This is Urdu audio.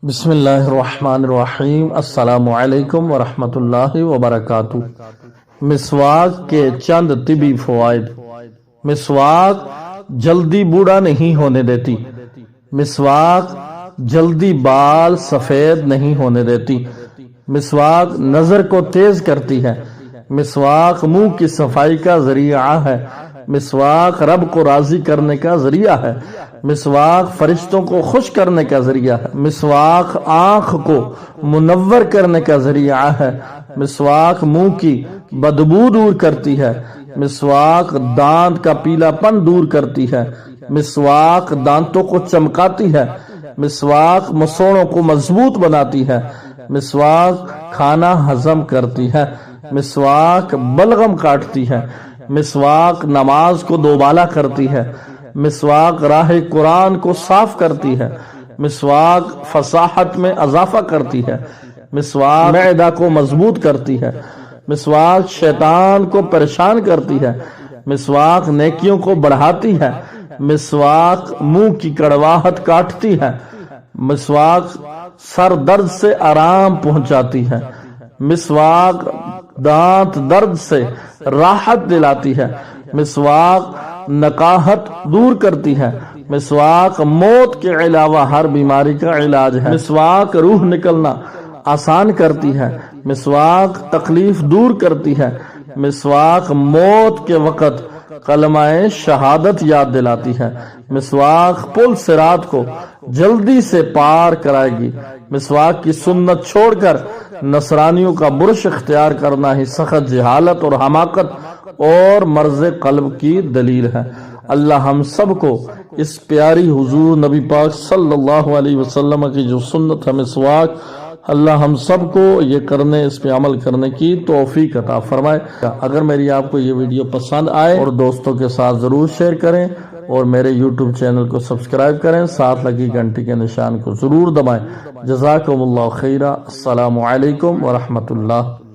بسم اللہ الرحمن الرحیم۔ السلام علیکم ورحمۃ اللہ وبرکاتہ۔ مسواک کے چند طبی فوائد۔ مسواک جلدی بوڑھا نہیں ہونے دیتی۔ مسواک جلدی بال سفید نہیں ہونے دیتی۔ مسواک نظر کو تیز کرتی ہے۔ مسواک منہ کی صفائی کا ذریعہ ہے۔ مسواک رب کو راضی کرنے کا ذریعہ ہے۔ مسواک فرشتوں کو خوش کرنے کا ذریعہ ہے۔ مسواک آنکھ کو منور کرنے کا ذریعہ ہے۔ مسواک منہ کی بدبو دور کرتی ہے۔ مسواک دانت کا پیلا پن دور کرتی ہے۔ مسواک دانتوں کو چمکاتی ہے۔ مسواک مسوڑوں کو مضبوط بناتی ہے۔ مسواک کھانا ہضم کرتی ہے۔ مسواک بلغم کاٹتی ہے۔ مسواک نماز کو دوبالا کرتی ہے۔ مسواک راہ قرآن کو صاف کرتی ہے۔ مسواک فصاحت میں اضافہ کرتی ہے۔ مسواک معدہ کو مضبوط کرتی ہے۔ مسواک شیطان کو پریشان کرتی ہے۔ مسواک نیکیوں کو بڑھاتی ہے۔ مسواک منہ کی کڑواہٹ کاٹتی ہے۔ مسواک سر درد سے آرام پہنچاتی ہے۔ مسواک دانت درد سے راحت دلاتی ہے۔ مسواک نقاہت دور کرتی ہے۔ مسواک موت کے علاوہ ہر بیماری کا علاج ہے۔ مسواک روح نکلنا آسان کرتی ہے۔ مسواک تکلیف دور کرتی ہے۔ مسواک موت کے وقت کلمہ شہادت یاد دلاتی ہے۔ مسواک پل صراط کو جلدی سے پار کرائے گی۔ مسواک کی سنت چھوڑ کر نصرانیوں کا برش اختیار کرنا ہی سخت جہالت اور حماقت اور مرض قلب کی دلیل ہے۔ اللہ ہم سب کو اس پیاری حضور نبی پاک صلی اللہ علیہ وسلم کی جو سنت ہے مسواک، اللہ ہم سب کو یہ کرنے، اس پہ عمل کرنے کی توفیق عطا فرمائے۔ اگر میری آپ کو یہ ویڈیو پسند آئے اور دوستوں کے ساتھ ضرور شیئر کریں اور میرے یوٹیوب چینل کو سبسکرائب کریں، ساتھ لگی گھنٹی کے نشان کو ضرور دبائیں۔ جزاکم اللہ خیرہ۔ السلام علیکم ورحمۃ اللہ۔